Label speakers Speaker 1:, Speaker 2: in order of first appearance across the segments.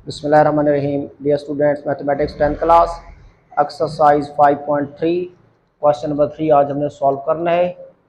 Speaker 1: बिस्मिल्लाहिर्रहमानिर्रहीम। Dear students, mathematics 10th class exercise 5.3 question number 3 आज हमने सॉल्व करना है।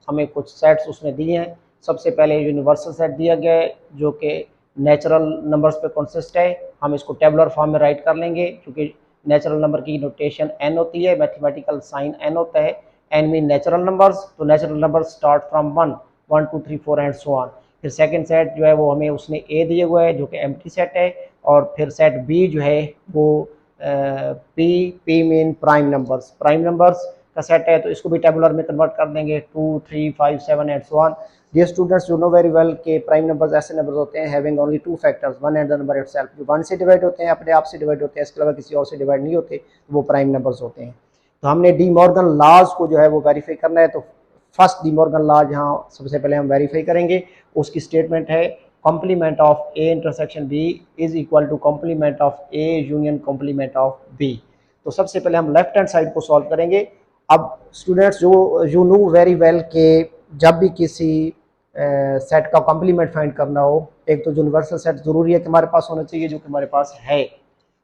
Speaker 1: हमें कुछ सेट्स उसने दिए हैं। सबसे पहले यूनिवर्सल सेट दिया गया है जो कि नेचुरल नंबर्स पे कंसिस्ट है। हम इसको टेबुलर फॉर्म में राइट कर लेंगे क्योंकि नेचुरल नंबर की नोटेशन एन होती है, मैथमेटिकल साइन एन होता है। एन मीन नेचुरल नंबर्स, तो natural number start from 1 1 2 3 4 and so on. फिर सेकंड सेट जो है वो हमें उसने ए दिए हुआ है जो कि एम्प्टी सेट है। और फिर सेट बी जो है वो पी मीन प्राइम नंबर्स का सेट है, तो इसको भी टेबुलर में कन्वर्ट कर देंगे 2 3 5 7 and so on. Dear students, you know very well के प्राइम नंबर्स ऐसे नंबर्स होते हैं having only two factors, one and the number itself, जो वन से डिवाइड होते हैं, अपने आप से डिवाइड होते हैं, इसके अलावा किसी और से डिवाइड नहीं होते, तो वो प्राइम नंबर्स होते हैं। तो हमने डी मॉर्गन लॉज को जो है वो वेरीफाई करना है। तो फर्स्ट डी मॉर्गन लॉ यहाँ सबसे पहले हम वेरीफाई करेंगे। उसकी स्टेटमेंट है complement of A intersection B is equal to complement of A union complement of B। तो सबसे पहले हम लेफ्ट हैंड साइड को सॉल्व करेंगे। अब स्टूडेंट्स, जो यू नो वेरी वेल के जब भी किसी सेट का कॉम्प्लीमेंट फाइंड करना हो, एक तो यूनिवर्सल सेट जरूरी है कि हमारे पास होना चाहिए जो कि हमारे पास है,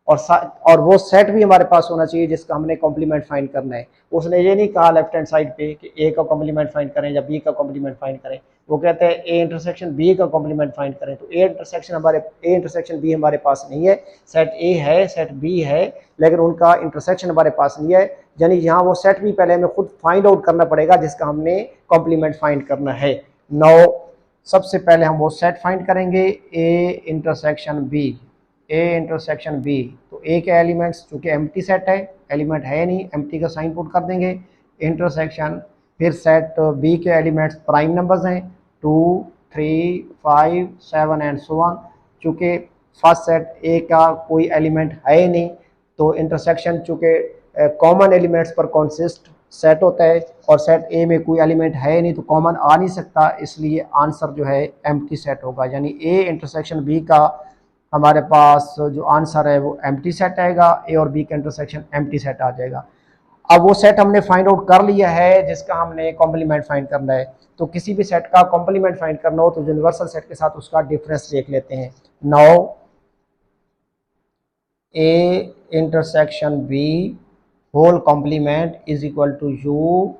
Speaker 1: और वो सेट भी हमारे पास होना चाहिए जिसका हमने कॉम्प्लीमेंट फाइंड करना है। उसने ये नहीं कहा लेफ्ट हैंड साइड पे कि ए का कॉम्प्लीमेंट फाइंड करें या बी का कॉम्प्लीमेंट फाइंड करें। वो कहते हैं ए इंटरसेक्शन बी का कॉम्प्लीमेंट फाइंड करें। तो ए इंटरसेक्शन बी हमारे पास नहीं है। सेट ए है, सेट बी है, लेकिन उनका इंटरसेक्शन हमारे पास नहीं है। यानी यहाँ वो सेट भी पहले हमें खुद फाइंड आउट करना पड़ेगा जिसका हमने कॉम्प्लीमेंट फाइंड करना है। नौ सबसे पहले हम वो सेट फाइंड करेंगे A intersection B. A intersection B, तो ए के एलिमेंट्स चूंकि एम्प्टी सेट है, एलिमेंट है नहीं, एम्प्टी का साइन पुट कर देंगे, इंटरसेक्शन, फिर सेट बी के एलिमेंट्स प्राइम नंबर्स हैं 2 3 5 7 एंड सो ऑन। चूंकि फर्स्ट सेट ए का कोई एलिमेंट है ही नहीं, तो इंटरसेक्शन चूंकि कॉमन एलिमेंट्स पर कॉन्सिस्ट सेट होता है और सेट ए में कोई एलिमेंट है नहीं तो कॉमन आ नहीं सकता, इसलिए आंसर जो है एम्प्टी सेट होगा। यानी ए इंटरसेक्शन बी का हमारे पास जो आंसर है वो एम्प्टी सेट आएगा। ए और बी का इंटरसेक्शन एम्प्टी सेट आ जाएगा। अब वो सेट हमने फाइंड आउट कर लिया है जिसका हमने कॉम्प्लीमेंट फाइंड करना है। तो किसी भी सेट का कॉम्प्लीमेंट फाइंड करना हो तो यूनिवर्सल सेट के साथ उसका डिफरेंस देख लेते हैं। Now A intersection B whole complement is equal to U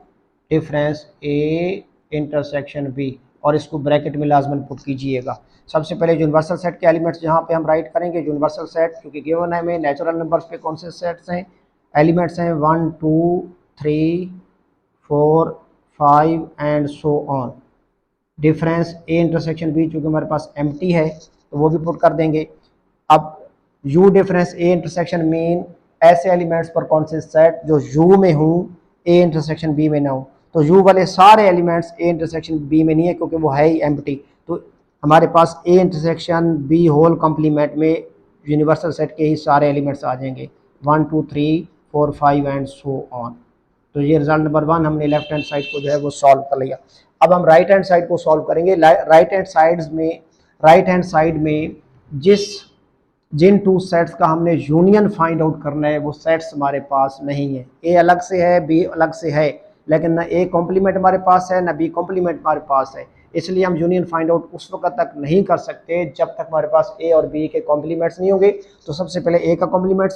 Speaker 1: difference A intersection B, और इसको ब्रैकेट में लाजमन पुट कीजिएगा। सबसे पहले यूनिवर्सल सेट के एलिमेंट्स जहाँ पे हम राइट करेंगे, यूनिवर्सल सेट क्योंकि गिवन है हमें नेचुरल नंबर्स पे कौन से सेट्स हैं, एलिमेंट्स हैं 1 2 3 4 5 and so on. Difference A intersection B चूँकि हमारे पास एम्प्टी है तो वो भी पुट कर देंगे। अब you difference A intersection mean ऐसे एलिमेंट्स पर कौन से सेट जो यू में हूँ, ए इंटरसेक्शन बी में ना हो। तो यू वाले सारे एलिमेंट्स ए इंटरसेक्शन बी में नहीं है क्योंकि वो है ही एम्प्टी। तो हमारे पास A intersection B whole complement में यूनिवर्सल सेट के ही सारे एलिमेंट्स आ जाएंगे 1 2 3 4 5 एंड सो ऑन। तो ये रिजल्ट नंबर 1 हमने लेफ्ट हैंड साइड को जो है वो सॉल्व कर लिया। अब हम राइट हैंड साइड को सॉल्व करेंगे। राइट हैंड साइड में जिन टू सेट्स का हमने यूनियन फाइंड आउट करना है वो सेट्स हमारे पास नहीं है। ए अलग से है, बी अलग से है, लेकिन ना ए कॉम्प्लीमेंट हमारे पास है ना बी कॉम्प्लीमेंट हमारे पास है, इसलिए हम यूनियन फाइंड आउट उस वक्त तक नहीं कर सकते जब तक हमारे पास ए और बी के कॉम्प्लीमेंट्स नहीं होंगे। तो सबसे पहले ए का कॉम्प्लीमेंट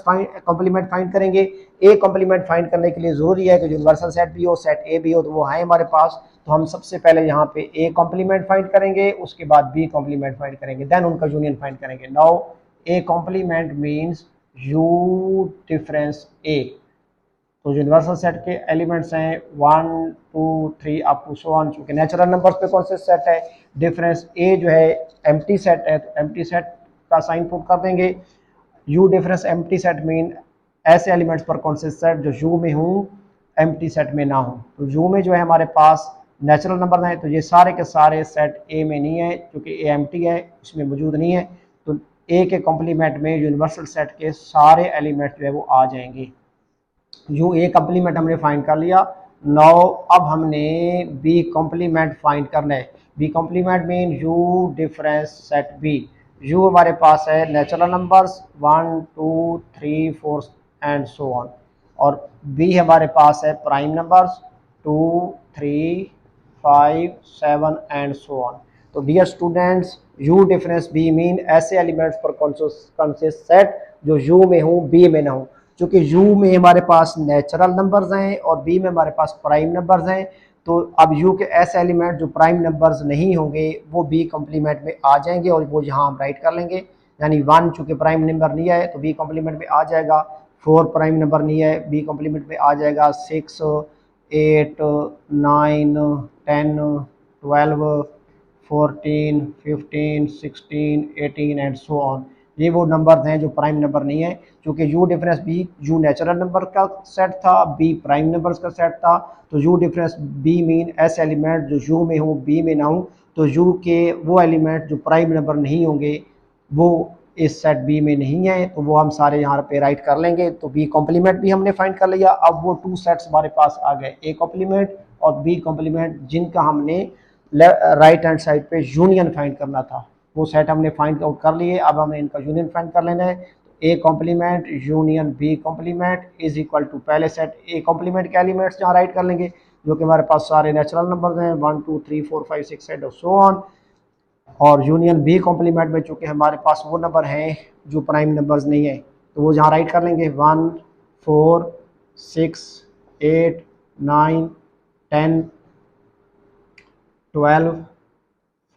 Speaker 1: फाइंड करेंगे। ए कॉम्प्लीमेंट फाइंड करने के लिए जरूरी है कि यूनिवर्सल सेट भी हो, सेट ए भी हो, तो वो है हमारे पास। तो हम सबसे पहले यहाँ पे ए कॉम्प्लीमेंट फाइंड करेंगे, उसके बाद बी कॉम्प्लीमेंट फाइंड करेंगे, देन उनका यूनियन फाइंड करेंगे। Now A complement means U difference A. तो यूनिवर्सल सेट के एलिमेंट्स हैं 1 2 3 अप टू सो ऑन। चूंकि नेचुरल नंबर्स पे कौन से सेट है, डिफरेंस ए जो है एम्प्टी सेट है, तो एम्प्टी सेट का साइन पुट कर देंगे। You difference empty set mean ऐसे एलिमेंट्स पर कौन से सेट जो यू में हूँ एम्प्टी सेट में ना हो। तो यू में जो है हमारे पास नेचुरल नंबर हैं, तो ये सारे के सारे सेट ए में नहीं है क्योंकि ए एम्प्टी है, उसमें मौजूद नहीं है। तो ए के कॉम्प्लीमेंट में यूनिवर्सल सेट के सारे एलिमेंट जो है वो आ जाएंगे। यू ए कॉम्प्लीमेंट हमने फाइंड कर लिया। नाउ अब हमने बी कॉम्प्लीमेंट फाइंड करना है। B complement mean U difference set B. U हमारे पास है natural numbers 1 2 3 4 and so on, और बी हमारे पास है prime numbers 2 3 5 7 and so on. तो dear students, U difference B mean ऐसे एलिमेंट्स पर कंसिस्ट सेट जो यू में हूँ बी में ना हूँ। चूँकि यू में हमारे पास नेचुरल नंबर्स हैं और बी में हमारे पास प्राइम नंबर्स हैं, तो अब यू के ऐसे एलिमेंट जो प्राइम नंबर्स नहीं होंगे वो बी कॉम्प्लीमेंट में आ जाएंगे और वो यहाँ हम राइट कर लेंगे। यानी 1 चूँकि प्राइम नंबर नहीं है तो बी कॉम्प्लीमेंट में आ जाएगा, 4 प्राइम नंबर नहीं है बी कॉम्प्लीमेंट में आ जाएगा, 6, 8, 9, 10, 12, 14, 15, 16, 18 एंड सो ऑन। ये वो नंबर हैं जो प्राइम नंबर नहीं है। क्योंकि U difference B U natural number का सेट था, बी प्राइम नंबर्स का सेट था, तो यू डिफरेंस बी मीन ऐसे एलिमेंट जो यू में हूँ बी में ना हूँ। तो यू के वो एलिमेंट जो प्राइम नंबर नहीं होंगे वो इस सेट बी में नहीं है, तो वो हम सारे यहाँ पे राइट कर लेंगे। तो बी कॉम्प्लीमेंट भी हमने फाइंड कर लिया। अब वो 2 सेट्स हमारे पास आ गए, ए कॉम्प्लीमेंट और बी कॉम्प्लीमेंट, जिनका हमने राइट हैंड साइड पे यूनियन फाइंड करना था। वो सेट हमने फाइंड आउट कर लिए, अब हमें इनका यूनियन फाइंड कर लेना है। A complement union B complement is equal to, पहले सेट ए कॉम्प्लीमेंट के एलिमेंट्स जहाँ राइट कर लेंगे जो कि हमारे पास सारे नेचुरल नंबर हैं 1 2 3 4 5 6 7 और सो ऑन, और यूनियन बी कॉम्प्लीमेंट में चूँकि हमारे पास वो नंबर हैं जो प्राइम नंबर्स नहीं है तो वो जहाँ राइट कर लेंगे 1 4 6 8 9 10 12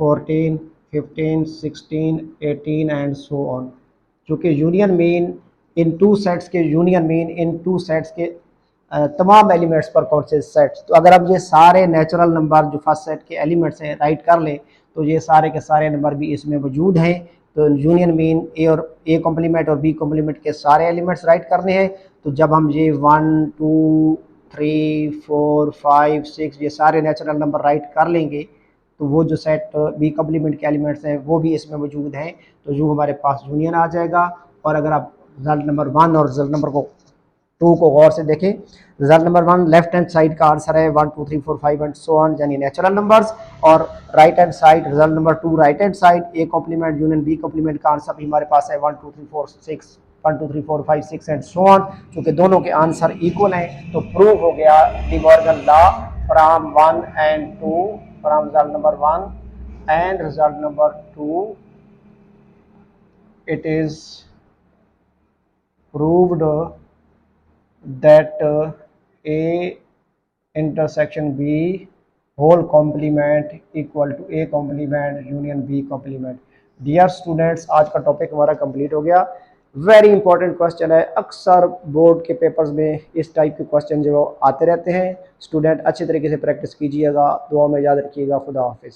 Speaker 1: 14 15 16 18 एंड सो ऑन। चूँकि यूनियन मीन इन 2 सेट्स के यूनियन मीन इन 2 सेट्स के तमाम एलिमेंट्स पर कौन से सेट्स। तो अगर अब ये सारे नेचुरल नंबर जो फर्स्ट सेट के एलिमेंट्स हैं राइट कर लें तो ये सारे के सारे नंबर भी इसमें मौजूद हैं। तो यूनियन मीन ए और ए कॉम्प्लीमेंट और बी कॉम्प्लीमेंट के सारे एलिमेंट्स राइट करने हैं। तो जब हम ये 1 2 3 4 5 6 ये सारे नेचुरल नंबर राइट कर लेंगे तो वो जो सेट बी कॉम्प्लीमेंट के एलिमेंट्स हैं वो भी इसमें मौजूद हैं, तो जो हमारे पास यूनियन आ जाएगा। और अगर आप रिजल्ट नंबर 1 और रिजल्ट नंबर 2 को गौर से देखें, result number 1 left hand side का आंसर है 1 2 3 4 5 एंड सो ऑन यानी नेचुरल नंबर्स, और right hand side result number 2 right hand side A complement union B complement का आंसर भी हमारे पास है 1 2 3 4 6 1 2 3 4 5 6 एंड सो ऑन। क्योंकि दोनों के आंसर इक्वल हैं तो प्रूव हो गया De Morgan law from 1 and 2 from result number 1 and result number 2 it is proved that A intersection B whole complement equal to A complement union B complement। Dear students आज का topic हमारा complete हो गया। Very important question है, अक्सर board के papers में इस टाइप के क्वेश्चन जो आते रहते हैं। स्टूडेंट अच्छी तरीके से प्रैक्टिस कीजिएगा, दुआ में याद रखिएगा। खुदा हाफिज़।